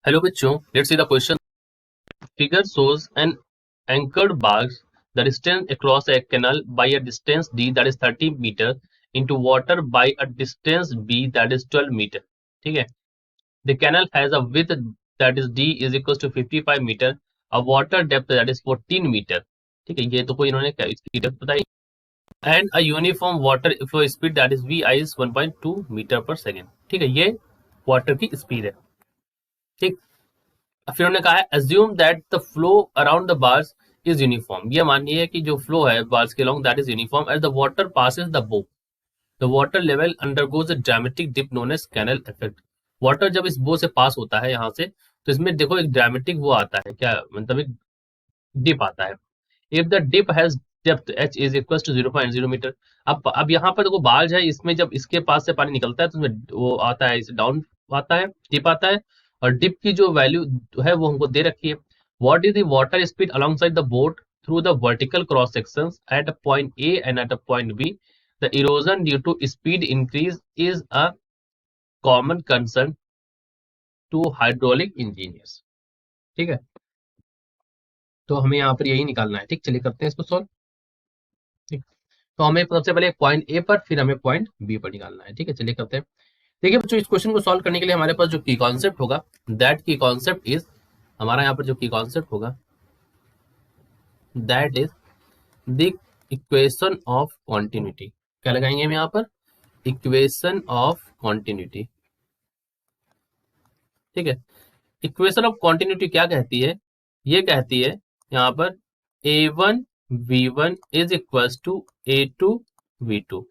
Hello bachcho, let's see the question. Figure shows an anchored barge the distance across a canal by a distance d that is 30 meter into water by a distance b that is 12 meter. ठीक है. The canal has a width that is d is equals to 55 meter, a water depth that is 14 meter. ठीक है, ये तो कोई इन्होंने इसकी depth बताई, and a uniform water flow speed that is vi is 1.2 metre पर सेकेंड. ठीक है, ये वाटर की स्पीड है. ठीक, फिर उन्होंने कहा है assume that the flow around the bars is uniform. ये मानिए कि जो फ्लो है बार्स के along that is uniform as the water passes the bow. The water level undergoes a dramatic dip known as canal effect. Water जब इस बो से पास होता है यहाँ से, तो इसमें देखो एक ड्रामेटिक वो आता है, क्या मतलब एक डिप आता है. If the dip has depth h is equal to 0.0 metre. अब यहाँ पर देखो बार्ज है, इसमें जब इसके पास से पानी निकलता है तो उसमें वो आता है, इसे डाउन आता है, डिप आता है, और डिप की जो वैल्यू है वो हमको दे रखी है. What is the water speed alongside the boat through the vertical cross sections at a point A and at a point B. The erosion due to speed increase is a common concern to hydraulic engineers. ठीक है, तो हमें यहाँ पर यही निकालना है. ठीक, चलिए करते हैं इसको सॉल्व. ठीक, तो हमें सबसे पहले पॉइंट ए पर, फिर हमें पॉइंट बी पर निकालना है. ठीक है, चलिए करते हैं. देखिए बच्चों, इस क्वेश्चन को सॉल्व करने के लिए हमारे पास जो की कॉन्सेप्ट होगा, दैट की कॉन्सेप्ट इज, हमारा यहाँ पर जो की कॉन्सेप्ट होगा that is the equation of continuity. क्या लगाएंगे हम यहाँ पर? Equation of continuity. ठीक है, इक्वेशन ऑफ कॉन्टिन्यूटी क्या कहती है? ये कहती है यहाँ पर a1 v1 is equal to a2 v2.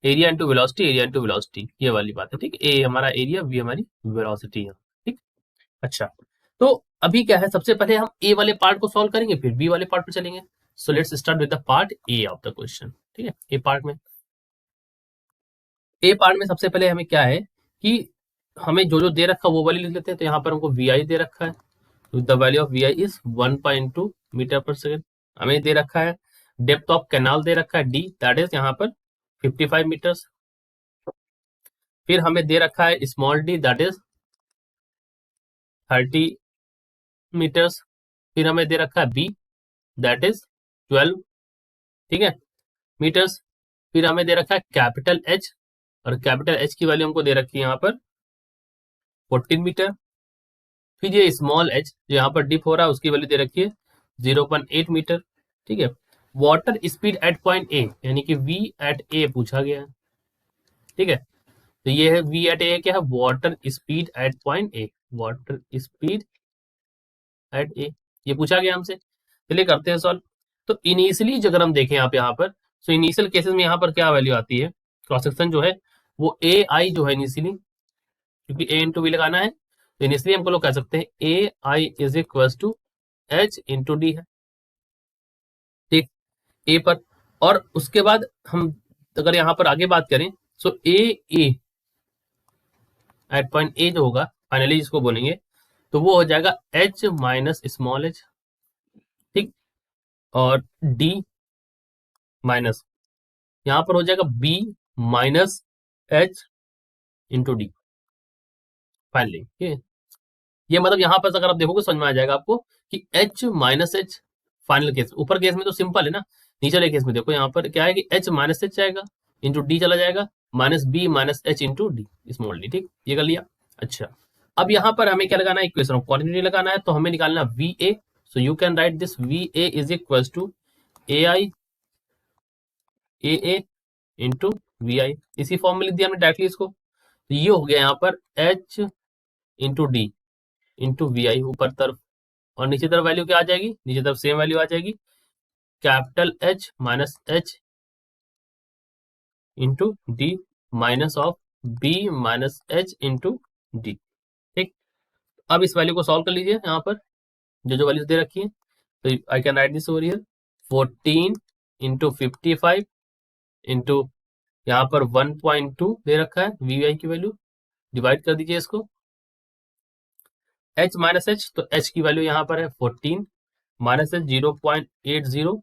Area into velocity, area into velocity, ये वाली बात है. ठीक है, ए हमारा एरिया, वी हमारी वेलोसिटी है. ठीक, अच्छा, तो अभी क्या है, सबसे पहले हम ए वाले पार्ट को सॉल्व करेंगे, फिर बी वाले पार्ट पे चलेंगे. So let's start with the part A of the question. ठीक है, ए पार्ट में सबसे पहले हमें क्या है कि हमें जो जो दे रखा है वो वाली लिख लेते हैं. तो यहाँ पर हमको वी आई दे रखा है, the value of V I is 1.2 metre पर सेकेंड. हमें दे रखा है डेप्थ ऑफ कैनाल दे रखा है डी, दैट इज यहाँ पर 55 मीटर्स. फिर हमें दे रखा है small D, that is 30 metres. फिर हमें दे रखा है बी, दैट इज 12, ठीक है, मीटर्स. फिर हमें दे रखा है कैपिटल एच, और कैपिटल एच की वैल्यू हमको दे रखी है यहाँ पर 14 मीटर. फिर ये स्मॉल एच जो यहाँ पर डिप हो रहा है उसकी वैल्यू दे रखी है 0.8 मीटर. ठीक है, वाटर स्पीड एट पॉइंट ए, यानी कि वी एट ए पूछा गया है. ठीक है, तो ये है वी एट ए, क्या है, water speed at point A, water speed at A, ये पूछा गया हमसे. चलिए करते हैं सॉल्व. तो इनिशियली अगर हम देखें यहाँ पर, तो इनिशियल केसेस में यहाँ पर क्या वैल्यू आती है, क्रॉस सेक्शन जो है वो ए आई जो है इनिशियली, क्योंकि ए इंटू वी लगाना है, तो इनिशियली हमको लोग कह सकते हैं A I is equal to H into D है. ठीक, ए पर. और उसके बाद हम अगर यहाँ पर आगे बात करें, सो ए एट पॉइंट ए जो होगा फाइनली जिसको बोलेंगे, तो वो हो जाएगा एच माइनस स्मॉल एच. ठीक, और डी माइनस यहाँ पर हो जाएगा B minus H into D finally. ठीक है, ये मतलब यहाँ पर अगर आप देखोगे समझ में आ जाएगा आपको कि H minus H final case. ऊपर केस में तो सिंपल है ना, नीचे वाले केस में देखो यहाँ पर क्या है कि एच माइनस एच आएगा, इंटू डी चला जाएगा, minus B minus H into D small D. ठीक, ये कर लिया. अच्छा, अब यहाँ पर हमें क्या लगाना है, इक्वेशन ऑफ क्वांटिटी लगाना है. तो हमें निकालना V A. So you can write this V A is equal to A I A into V I. इसी फॉर्म में लिख दिया हमने डायरेक्टली इसको. तो ये हो गया यहाँ पर H into D into V I ऊपर तरफ, और नीचे तरफ वैल्यू क्या आ जाएगी, नीचे तरफ सेम वैल्यू आ जाएगी, capital H minus H into D minus of B minus H into D. ठीक, अब इस वैल्यू को सॉल्व कर लीजिए यहाँ पर जो जो वैल्यूज दे रखी है. तो I can write this over here 14 into 55 into यहाँ पर 1.2 दे रखा है वी आई की वैल्यू, डिवाइड कर दीजिए इसको. एच माइनस एच, तो एच की वैल्यू यहाँ पर है 14 माइनस एच 0.80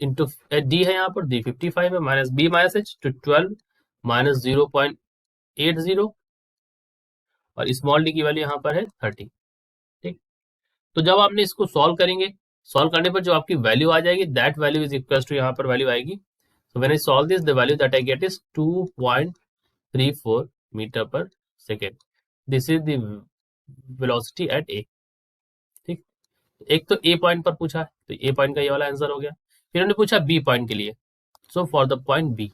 इंटू डी है यहाँ पर डी 55 है, माइनस बी माइनस एच तो 12 माइनस 0.80 और स्मॉल डी की वैल्यू यहाँ पर है 30। ठीक, तो जब आपने इसको सॉल्व करेंगे, सॉल्व करने पर जो आपकी वैल्यू आ जाएगी, that value is equal to, यहाँ पर वैल्यू आएगी, so when I solve this, the value that I get is 2.34 meter per second. This is the velocity at A। ठीक, एक तो ए पॉइंट पर पूछा है, तो ए पॉइंट का ये वाला आंसर हो गया। फिर उन्होंने पूछा बी पॉइंट के लिए, so for the point B,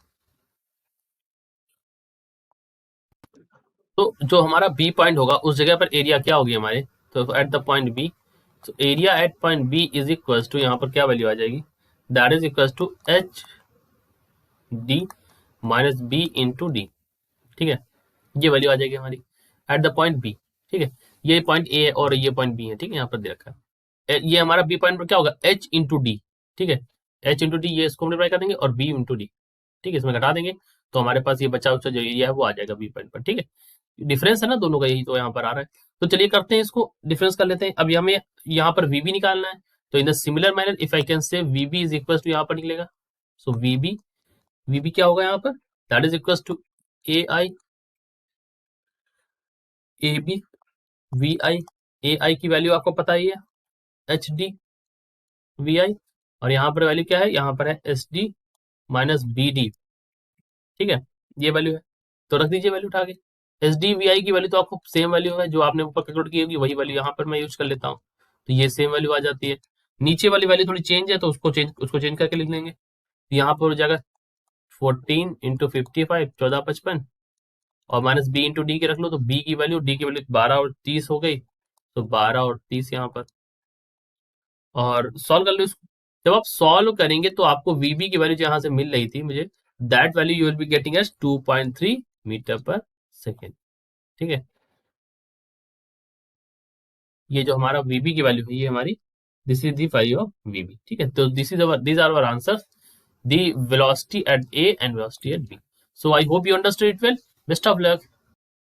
तो जो हमारा बी पॉइंट होगा उस जगह पर एरिया क्या होगी हमारे, तो एट द पॉइंट बी, तो area at point B is equal to, यहाँ पर क्या वैल्यू आ जाएगी, that is equal to H D minus B into D. ठीक है, ये वैल्यू आ जाएगी हमारी एट द पॉइंट बी। ठीक है, ये पॉइंट ए है और ये पॉइंट बी है। ठीक है, यहाँ पर दे रखा है, ये हमारा बी पॉइंट पर क्या होगा, एच इंटू डी। ठीक है, एच इंटू डी, ये इसको मल्टीप्लाई कर देंगे और बी इंटू डी। ठीक है, इसमें घटा देंगे तो हमारे पास ये बचा उचा जो एरिया है वो आ जाएगा बी पॉइंट पर। ठीक है, डिफरेंस है ना दोनों का, यही तो यहाँ पर आ रहा है। तो चलिए करते हैं इसको, डिफरेंस कर लेते हैं। अभी हमें यहाँ पर वीबी निकालना है, तो in the similar manner if I can say VB is equal to, यहाँ पर निकलेगा, सो वीबी, वीबी क्या होगा यहाँ पर, that is equal to A I, A B, V I, A I की वैल्यू आपको पता ही है एच डी वी आई, और यहाँ पर वैल्यू क्या है, यहाँ पर है S D minus B D. ठीक है, ये वैल्यू है, तो रख दीजिए वैल्यू उठा के। एस डी वी आई की वैल्यू तो आपको सेम वैल्यू है जो आपने ऊपर कैलकुलेट की होगी, वही वैल्यू यहाँ पर मैं यूज कर लेता हूँ, तो ये सेम वैल्यू आ जाती है। नीचे वाली वैल्यू थोड़ी चेंज है तो उसको चेंज करके लिख लेंगे, तो यहाँ पर हो जाएगा 14 इंटू 55, 1455, और माइनस बी इंटू डी के रख लो, तो बी की वैल्यू, डी की वैल्यू 12 और 30 हो गई, तो 12 और 30 यहाँ पर, और सॉल्व कर लो इसको। जब आप सॉल्व करेंगे तो आपको वीबी की वैल्यू जहां से मिल रही थी मुझे, that value you will be getting as 2.3 metre पर सेकेंड। ठीक है, ये जो हमारा वीबी की वैल्यू है ये हमारी, this is the value of VB. ठीक है, तो this is our, these are our answers, the velocity at A and velocity at B. So I hope you understood it well. Best of luck.